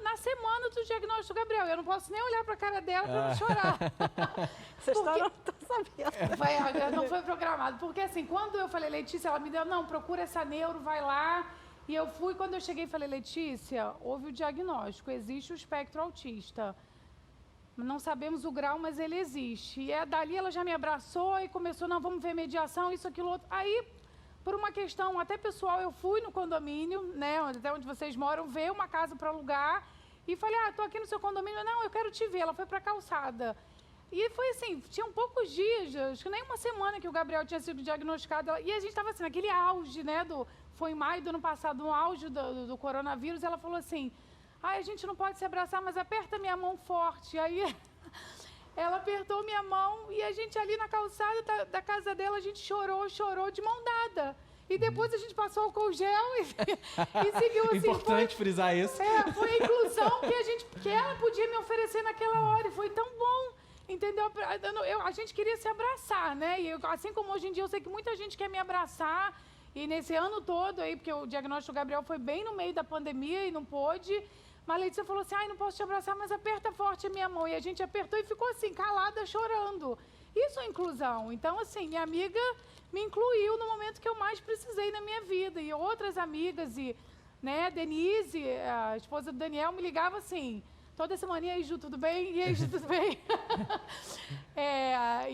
na semana do diagnóstico do Gabriel. Eu não posso nem olhar para a cara dela para não chorar. Vocês não estão sabendo. Não foi programado. Porque, assim, quando eu falei, Letícia, ela me deu, não, procura essa neuro, vai lá. E eu fui, quando eu cheguei, falei, Letícia, houve o diagnóstico, existe o espectro autista. Não sabemos o grau, mas ele existe. E dali ela já me abraçou e começou, não, vamos ver mediação, isso, aquilo, outro. Aí, por uma questão até pessoal, eu fui no condomínio, né, até onde vocês moram, ver uma casa para alugar. E falei, estou aqui no seu condomínio. Não, eu quero te ver. Ela foi para a calçada. E foi assim, tinham poucos dias, acho que nem uma semana que o Gabriel tinha sido diagnosticado. E a gente estava assim, naquele auge, né, foi em maio do ano passado, no auge do coronavírus. Ela falou assim, a gente não pode se abraçar, mas aperta minha mão forte. Aí ela apertou minha mão e a gente ali na calçada da casa dela, a gente chorou de mão dada. E depois a gente passou álcool gel e seguiu assim. Importante frisar isso. Foi a inclusão que ela podia me oferecer naquela hora. E foi tão bom, entendeu? A gente queria se abraçar, né? E assim como hoje em dia eu sei que muita gente quer me abraçar. E nesse ano todo aí, porque o diagnóstico do Gabriel foi bem no meio da pandemia e não pôde. Mas a Letícia falou assim, não posso te abraçar, mas aperta forte a minha mão. E a gente apertou e ficou assim, calada, chorando. Isso é inclusão. Então, assim, minha amiga me incluiu no momento que eu mais precisei na minha vida. E outras amigas, né, Denise, a esposa do Daniel, me ligava assim, toda semana, e aí, Ju, tudo bem? E aí, Ju, tudo bem?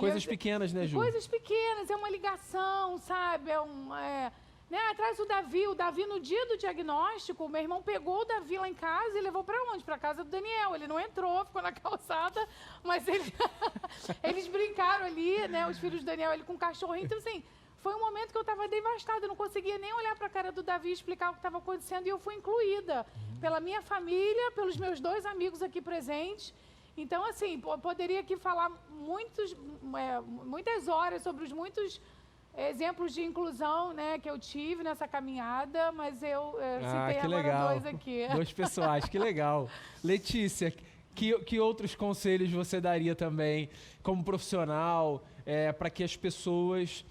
Coisas pequenas, né, Ju? Coisas pequenas, é uma ligação, sabe? né, atrás do Davi. O Davi, no dia do diagnóstico, meu irmão pegou o Davi lá em casa e levou para onde? Para casa do Daniel. Ele não entrou, ficou na calçada, mas eles brincaram ali, né, os filhos do Daniel, ele com o cachorrinho. Então, assim, foi um momento que eu estava devastada. Eu não conseguia nem olhar para a cara do Davi e explicar o que estava acontecendo. E eu fui incluída pela minha família, pelos meus 2 amigos aqui presentes. Então, assim, poderia aqui falar muitas horas sobre os muitos exemplos de inclusão, né, que eu tive nessa caminhada, mas eu citei agora legal. 2 aqui. 2 pessoais, que legal. Letícia, que outros conselhos você daria também como profissional para que as pessoas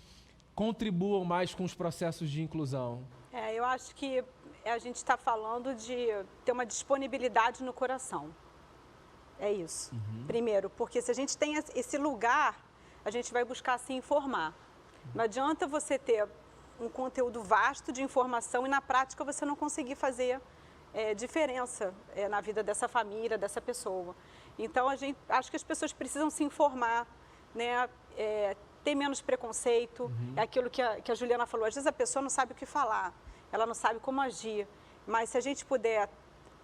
contribuam mais com os processos de inclusão? Eu acho que a gente está falando de ter uma disponibilidade no coração. É isso. Primeiro, porque se a gente tem esse lugar, a gente vai buscar se informar. Não adianta você ter um conteúdo vasto de informação e na prática você não conseguir fazer diferença na vida dessa família, dessa pessoa. Então, acho que as pessoas precisam se informar, né? Ter menos preconceito. É aquilo que a Juliana falou. Às vezes a pessoa não sabe o que falar, ela não sabe como agir. Mas se a gente puder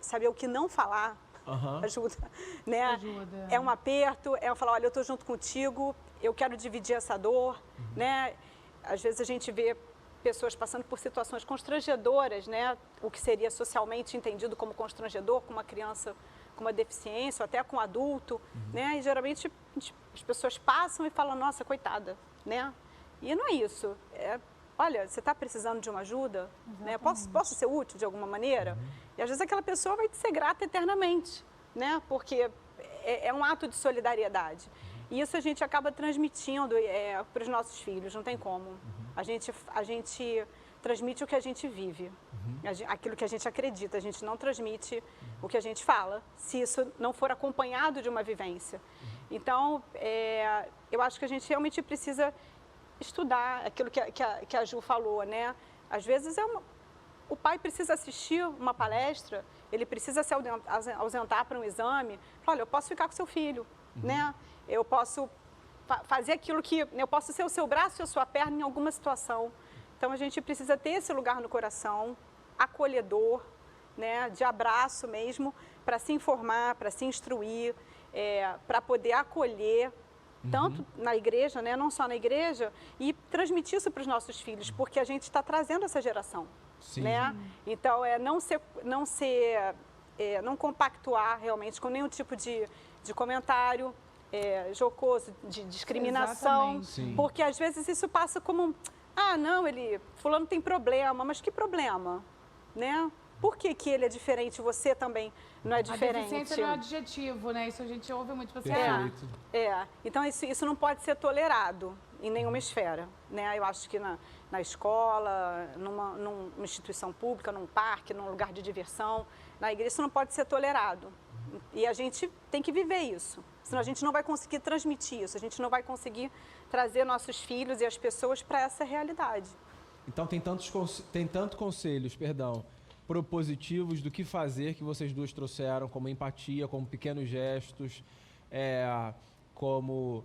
saber o que não falar, ajuda, né? Ajuda. É um aperto, falar, olha, eu estou junto contigo, eu quero dividir essa dor, né? Às vezes a gente vê pessoas passando por situações constrangedoras, né? O que seria socialmente entendido como constrangedor, com uma criança com uma deficiência, ou até com um adulto, né? E geralmente as pessoas passam e falam, nossa, coitada, né? E não é isso. Olha, você está precisando de uma ajuda? Né? Posso ser útil de alguma maneira? E às vezes aquela pessoa vai te ser grata eternamente, né? Porque é um ato de solidariedade. E isso a gente acaba transmitindo para os nossos filhos, não tem como. A gente transmite o que a gente vive, aquilo que a gente acredita. A gente não transmite o que a gente fala, se isso não for acompanhado de uma vivência. Então, eu acho que a gente realmente precisa estudar aquilo que a Ju falou, né? Às vezes o pai precisa assistir uma palestra, ele precisa se ausentar para um exame. Olha, eu posso ficar com seu filho, né? Eu posso fazer aquilo eu posso ser o seu braço e a sua perna em alguma situação. Então a gente precisa ter esse lugar no coração, acolhedor, né? De abraço mesmo, para se informar, para se instruir, para poder acolher. Tanto na igreja, né, não só na igreja, e transmitir isso para os nossos filhos, porque a gente está trazendo essa geração. Sim. Né? Então, não compactuar realmente com nenhum tipo de comentário jocoso, de discriminação, porque às vezes isso passa como, não, fulano tem problema, mas que problema, né? Por que ele é diferente e você também não é diferente? A deficiência não é adjetivo, né? Isso a gente ouve muito. Então, isso não pode ser tolerado em nenhuma esfera, né? Eu acho que na escola, numa instituição pública, num parque, num lugar de diversão, na igreja, isso não pode ser tolerado. E a gente tem que viver isso, senão a gente não vai conseguir transmitir isso, a gente não vai conseguir trazer nossos filhos e as pessoas para essa realidade. Então, tem tantos conselhos, propositivos do que fazer que vocês duas trouxeram, como empatia, como pequenos gestos, como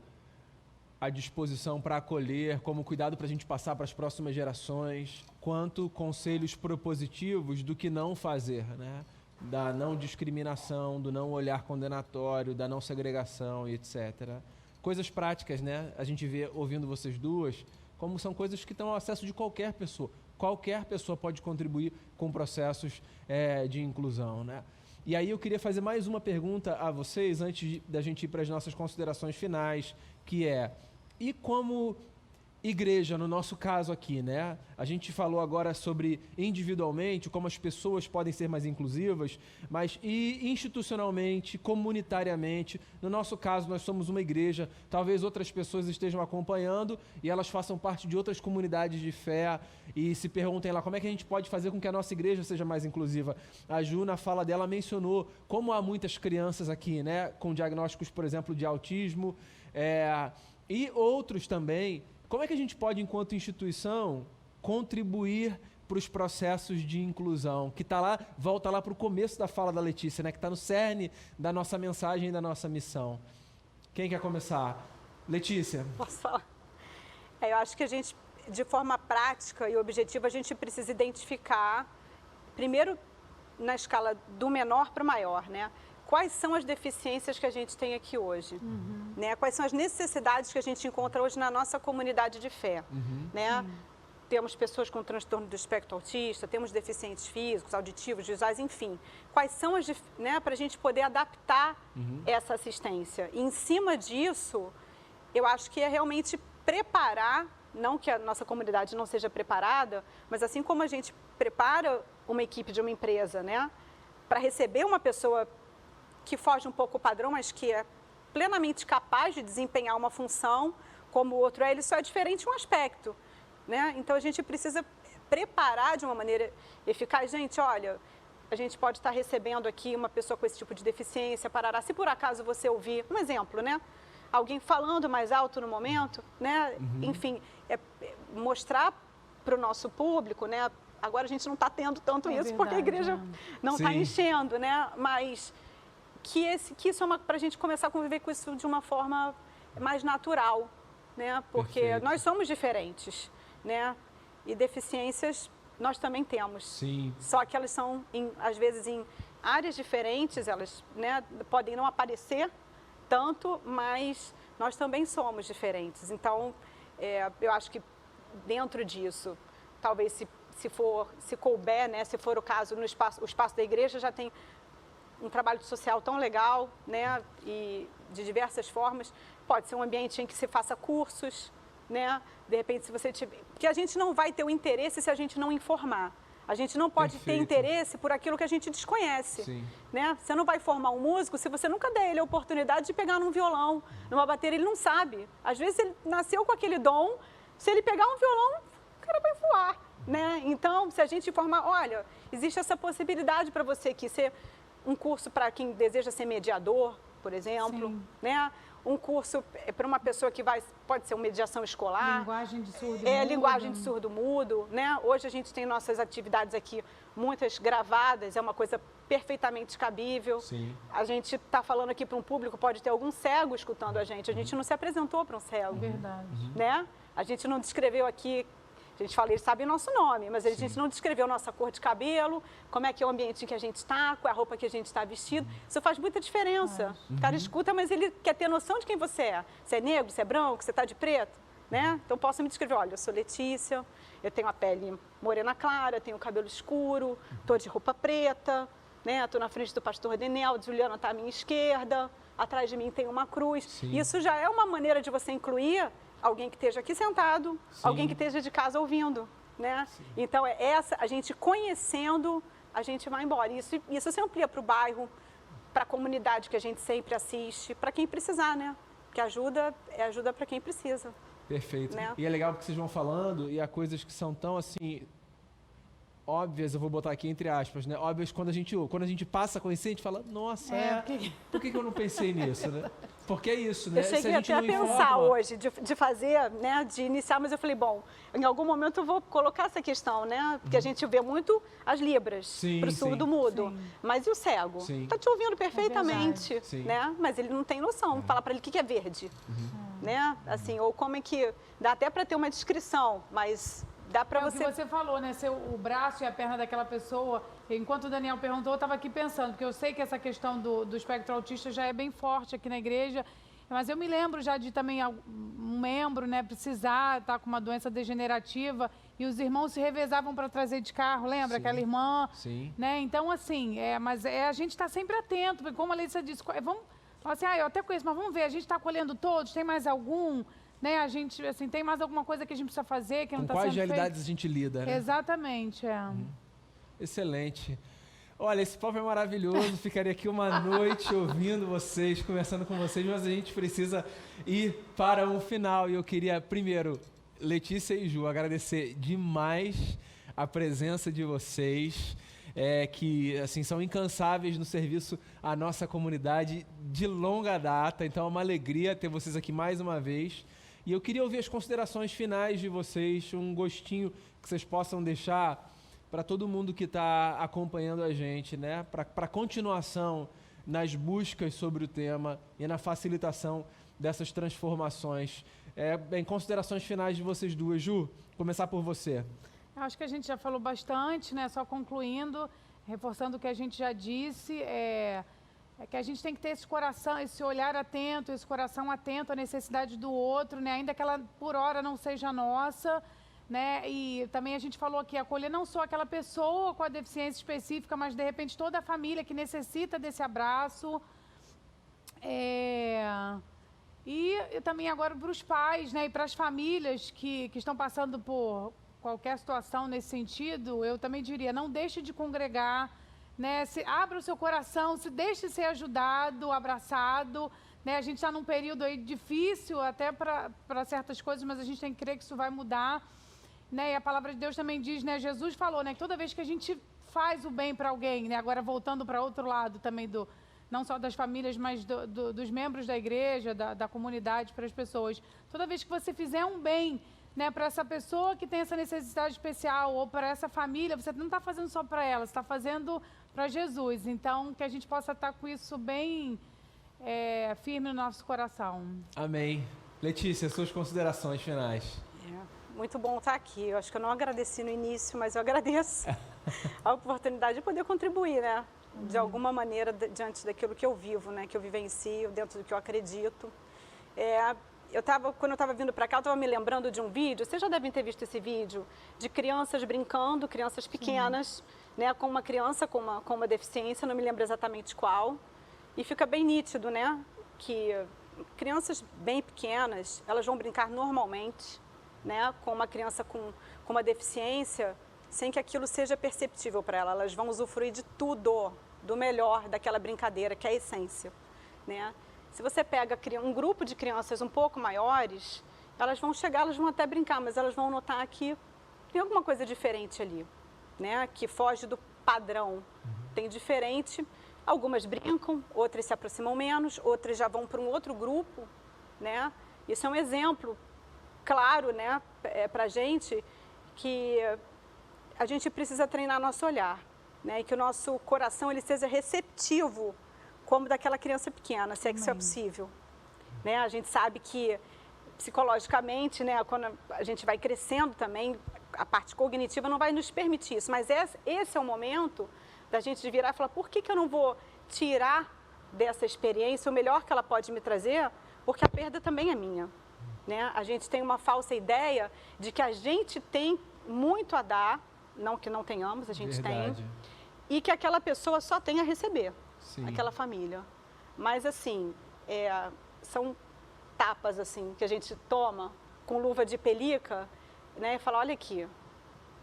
a disposição para acolher, como cuidado para a gente passar para as próximas gerações, quanto conselhos propositivos do que não fazer, né? Da não discriminação, do não olhar condenatório, da não segregação e etc. Coisas práticas, né? A gente vê, ouvindo vocês duas, como são coisas que estão ao acesso de qualquer pessoa. Qualquer pessoa pode contribuir com processos de inclusão, né? E aí eu queria fazer mais uma pergunta a vocês, antes da gente ir para as nossas considerações finais, que e como igreja, no nosso caso aqui, né? A gente falou agora sobre individualmente, como as pessoas podem ser mais inclusivas, mas e institucionalmente, comunitariamente. No nosso caso, nós somos uma igreja, talvez outras pessoas estejam acompanhando e elas façam parte de outras comunidades de fé e se perguntem lá como é que a gente pode fazer com que a nossa igreja seja mais inclusiva. A Ju, na fala dela, mencionou como há muitas crianças aqui, né? Com diagnósticos, por exemplo, de autismo, e outros também. Como é que a gente pode, enquanto instituição, contribuir para os processos de inclusão? Que está lá, volta lá para o começo da fala da Letícia, né? Que está no cerne da nossa mensagem e da nossa missão. Quem quer começar? Letícia. Posso falar? Eu acho que a gente de forma prática e objetiva, a gente precisa identificar, primeiro, na escala do menor para o maior, né? Quais são as deficiências que a gente tem aqui hoje, né? Quais são as necessidades que a gente encontra hoje na nossa comunidade de fé, né? Temos pessoas com transtorno do espectro autista, temos deficientes físicos, auditivos, visuais, enfim. Quais são as, né, para a gente poder adaptar essa assistência? E em cima disso, eu acho que é realmente preparar, não que a nossa comunidade não seja preparada, mas assim como a gente prepara uma equipe de uma empresa, né, para receber uma pessoa que foge um pouco do padrão, mas que é plenamente capaz de desempenhar uma função como o outro é, ele só é diferente em um aspecto, né? Então a gente precisa preparar de uma maneira eficaz. Gente, olha, a gente pode estar recebendo aqui uma pessoa com esse tipo de deficiência, parará. Se por acaso você ouvir, um exemplo, né? Alguém falando mais alto no momento, né? Enfim, mostrar para o nosso público, né? Agora a gente não está tendo tanto isso, verdade, porque a igreja não está enchendo, né? Mas que isso é para a gente começar a conviver com isso de uma forma mais natural, né? Porque nós somos diferentes, né? E deficiências nós também temos. Sim. Só que elas são, às vezes, em áreas diferentes, elas, né, podem não aparecer tanto, mas nós também somos diferentes. Então, eu acho que dentro disso, talvez se couber, né, se for o caso, o espaço da igreja já tem um trabalho social tão legal, né, e de diversas formas. Pode ser um ambiente em que se faça cursos, né, de repente se você tiver... Porque a gente não vai ter o interesse se a gente não informar. A gente não pode ter interesse por aquilo que a gente desconhece, né? Você não vai formar um músico se você nunca der ele a oportunidade de pegar num violão, numa bateria, ele não sabe. Às vezes ele nasceu com aquele dom, se ele pegar um violão, o cara vai voar, né? Então, se a gente informar, olha, existe essa possibilidade para você aqui, ser um curso para quem deseja ser mediador, por exemplo, né? Um curso para uma pessoa que pode ser uma mediação escolar. Linguagem de surdo-mudo. Linguagem de surdo-mudo, né? Hoje a gente tem nossas atividades aqui, muitas gravadas, é uma coisa perfeitamente cabível. Sim. A gente está falando aqui para um público, pode ter algum cego escutando a gente não se apresentou para um cego. Verdade. Né? A gente não descreveu aqui... A gente fala, eles sabem nosso nome, mas a gente não descreveu nossa cor de cabelo, como é que é o ambiente em que a gente está, qual é a roupa que a gente está vestido. Isso faz muita diferença. O cara escuta, mas ele quer ter noção de quem você é. Você é negro, você é branco, você está de preto, né? Então, posso me descrever, olha, eu sou Letícia, eu tenho a pele morena clara, tenho o cabelo escuro, estou de roupa preta, né? Estou na frente do pastor Denel, Juliana está à minha esquerda, atrás de mim tem uma cruz. Isso já é uma maneira de você incluir alguém que esteja aqui sentado, alguém que esteja de casa ouvindo, né? Então, a gente conhecendo, a gente vai embora. Isso se amplia para o bairro, para a comunidade que a gente sempre assiste, para quem precisar, né? Porque ajuda para quem precisa. Perfeito. Né? E é legal porque vocês vão falando e há coisas que são tão assim... óbvias, eu vou botar aqui entre aspas, né? Óbvias quando a gente passa a conhecer, a gente fala, nossa, por que eu não pensei nisso, né? Porque é isso, né? Eu cheguei até a pensar hoje de fazer, né? De iniciar, mas eu falei, bom, em algum momento eu vou colocar essa questão, né? Porque a gente vê muito as libras para o surdo-mudo. Mas e o cego? Está te ouvindo perfeitamente, né? Mas ele não tem noção. Fala para ele o que é verde, né? Assim, ou como é que... Dá até para ter uma descrição, mas... Dá para você... O que você falou, né? Ser o braço e a perna daquela pessoa. Enquanto o Daniel perguntou, eu estava aqui pensando, porque eu sei que essa questão do espectro autista já é bem forte aqui na igreja, mas eu me lembro já de também um membro, né, precisar estar com uma doença degenerativa e os irmãos se revezavam para trazer de carro, lembra? Aquela irmã, né? Então, assim, mas a gente está sempre atento, porque como a Letícia disse, vamos falar assim, eu até conheço, mas vamos ver, a gente está colhendo todos, tem mais algum... Né, a gente, assim, tem mais alguma coisa que a gente precisa fazer que não está sendo feito? Com quais realidades a gente lida, né? Exatamente, Excelente. Olha, esse papo é maravilhoso, ficaria aqui uma noite ouvindo vocês, conversando com vocês, mas a gente precisa ir para um final. E eu queria, primeiro, Letícia e Ju, agradecer demais a presença de vocês, que assim, são incansáveis no serviço à nossa comunidade de longa data. Então é uma alegria ter vocês aqui mais uma vez. E eu queria ouvir as considerações finais de vocês, um gostinho que vocês possam deixar para todo mundo que está acompanhando a gente, né? Para a continuação nas buscas sobre o tema e na facilitação dessas transformações. Em considerações finais de vocês duas, Ju, Começar por você. Acho que a gente já falou bastante, né? Só concluindo, reforçando o que a gente já disse, é que a gente tem que ter esse coração, esse olhar atento, esse coração atento à necessidade do outro, né? Ainda que ela por hora não seja nossa, né? E também a gente falou aqui, acolher não só aquela pessoa com a deficiência específica, mas de repente toda a família que necessita desse abraço. E também agora para os pais, né? E para as famílias que estão passando por qualquer situação nesse sentido, eu também diria, não deixe de congregar, né? Abra o seu coração, se deixe ser ajudado, abraçado, né? A gente está num período aí difícil até para certas coisas, mas a gente tem que crer que isso vai mudar, né? E a palavra de Deus também diz, né? Jesus falou, né? Que toda vez que a gente faz o bem para alguém, né? Agora voltando para outro lado também não só das famílias, mas dos membros da igreja, da comunidade, para as pessoas. Toda vez que você fizer um bem, né, para essa pessoa que tem essa necessidade especial ou para essa família, você não está fazendo só para ela, você está fazendo para Jesus. Então, que a gente possa estar com isso bem firme no nosso coração. Amém. Letícia, suas considerações finais. Muito bom estar aqui. Eu acho que eu não agradeci no início, mas eu agradeço a oportunidade de poder contribuir, né? De alguma maneira, diante daquilo que eu vivo, né? Que eu vivencio, dentro do que eu acredito. Quando eu estava vindo para cá, eu estava me lembrando de um vídeo, vocês já devem ter visto esse vídeo, de crianças brincando, crianças pequenas, né, com uma criança com uma deficiência, não me lembro exatamente qual, e fica bem nítido, né, que crianças bem pequenas, elas vão brincar normalmente, né, com uma criança com uma deficiência, sem que aquilo seja perceptível para ela, elas vão usufruir de tudo, do melhor daquela brincadeira, que é a essência, né. Se você pega um grupo de crianças um pouco maiores, elas vão até brincar, mas elas vão notar que tem alguma coisa diferente ali, né? Que foge do padrão. Tem diferente, algumas brincam, outras se aproximam menos, outras já vão para um outro grupo, né? Isso é um exemplo claro, né, para a gente, que a gente precisa treinar nosso olhar, né? E que o nosso coração ele seja receptivo, como daquela criança pequena, se é que isso é possível. Né? A gente sabe que, psicologicamente, né, quando a gente vai crescendo também, a parte cognitiva não vai nos permitir isso, mas esse é o momento da gente virar e falar, por que eu não vou tirar dessa experiência o melhor que ela pode me trazer, porque a perda também é minha. Né? A gente tem uma falsa ideia de que a gente tem muito a dar, não que não tenhamos, a gente tem, e que aquela pessoa só tem a receber. Sim. Aquela família. Mas, assim, são tapas, assim, que a gente toma com luva de pelica, né, e fala, olha aqui,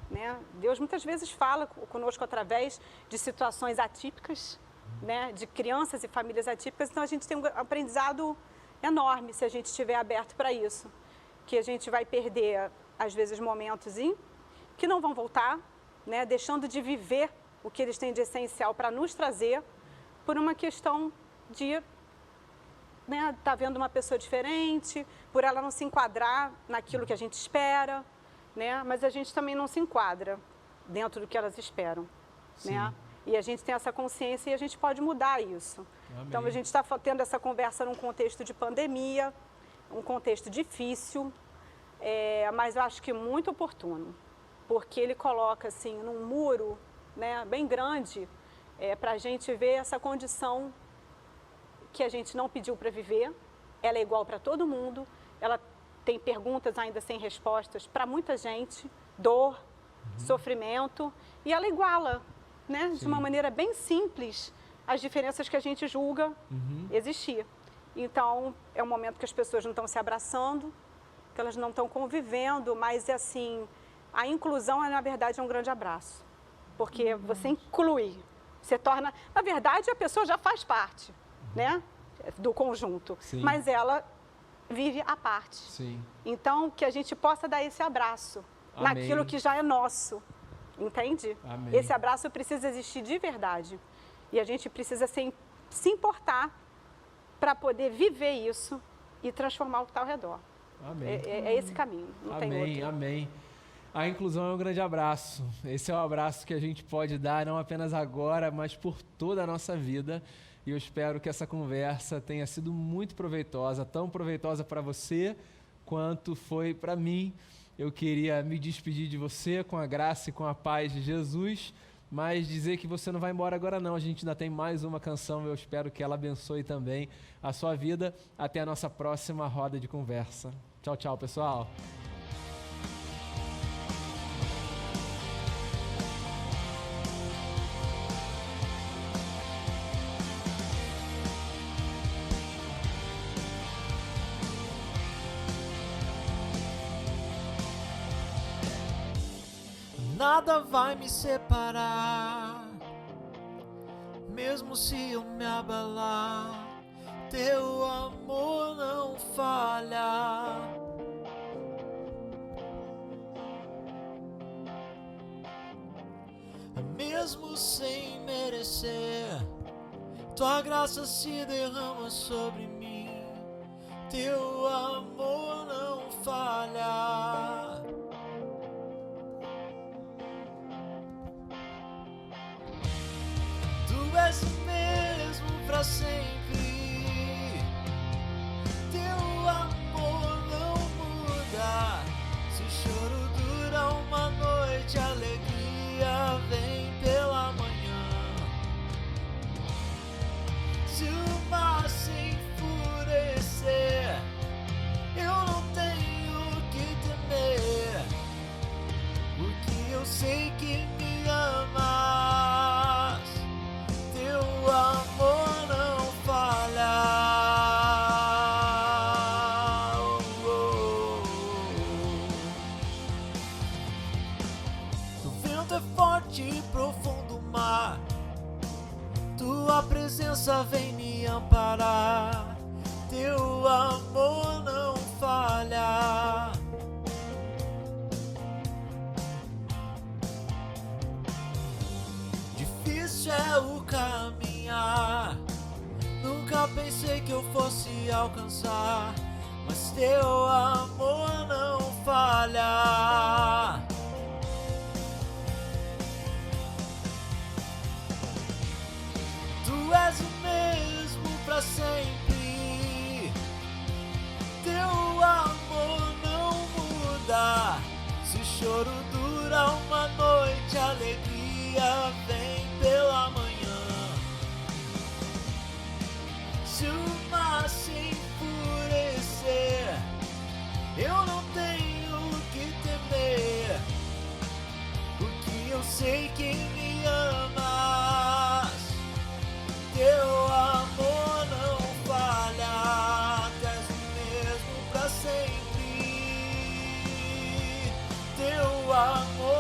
né, Deus muitas vezes fala conosco através de situações atípicas, né, de crianças e famílias atípicas, então a gente tem um aprendizado enorme se a gente estiver aberto para isso, que a gente vai perder, às vezes, momentos que não vão voltar, né, deixando de viver o que eles têm de essencial para nos trazer, por uma questão de tá vendo uma pessoa diferente, por ela não se enquadrar naquilo que a gente espera, né? Mas a gente também não se enquadra dentro do que elas esperam, né? E a gente tem essa consciência e a gente pode mudar isso. Amém. Então a gente está tendo essa conversa num contexto de pandemia, um contexto difícil, mas eu acho que muito oportuno, porque ele coloca assim num muro, né, bem grande, para a gente ver essa condição que a gente não pediu para viver, ela é igual para todo mundo, ela tem perguntas ainda sem respostas para muita gente, dor, sofrimento, e ela iguala, né, de uma maneira bem simples, as diferenças que a gente julga existir. Então, é um momento que as pessoas não estão se abraçando, que elas não estão convivendo, mas, assim, a inclusão, na verdade, é um grande abraço, porque você inclui. Você torna, na verdade, a pessoa já faz parte, né, do conjunto, mas ela vive à parte. Sim. Então, que a gente possa dar esse abraço naquilo que já é nosso, entende? Amém. Esse abraço precisa existir de verdade e a gente precisa se importar para poder viver isso e transformar o que está ao redor. Amém. É esse caminho, não tem outro. Amém. A inclusão é um grande abraço. Esse é o abraço que a gente pode dar, não apenas agora, mas por toda a nossa vida. E eu espero que essa conversa tenha sido muito proveitosa, tão proveitosa para você quanto foi para mim. eu queria me despedir de você com a graça e com a paz de Jesus, mas dizer que você não vai embora agora não, a gente ainda tem mais uma canção, eu espero que ela abençoe também a sua vida. Até a nossa próxima roda de conversa. Tchau, tchau, pessoal. Nada vai me separar, mesmo se eu me abalar, teu amor não falha. Mesmo sem merecer, tua graça se derrama sobre mim, teu amor não falha. Tu és o mesmo pra sempre, teu amor não muda. Se o choro dura uma noite, a alegria vem pela manhã. Se o mar se enfurecer, eu não tenho que temer, porque eu sei que me amas, teu amor não falha. O vento é forte e profundo o mar, tua presença vem me amparar, teu amor não falha. Difícil é o caminhar, nunca pensei que eu fosse alcançar, mas teu amor não falha. Tu és o mesmo pra sempre, teu amor não muda. Se o choro dura uma noite, a alegria vem pela manhã. Se o mar se enfurecer, eu não tenho que temer, porque eu sei que me amas, teu amor não falha. Tu és o mesmo pra sempre, teu amor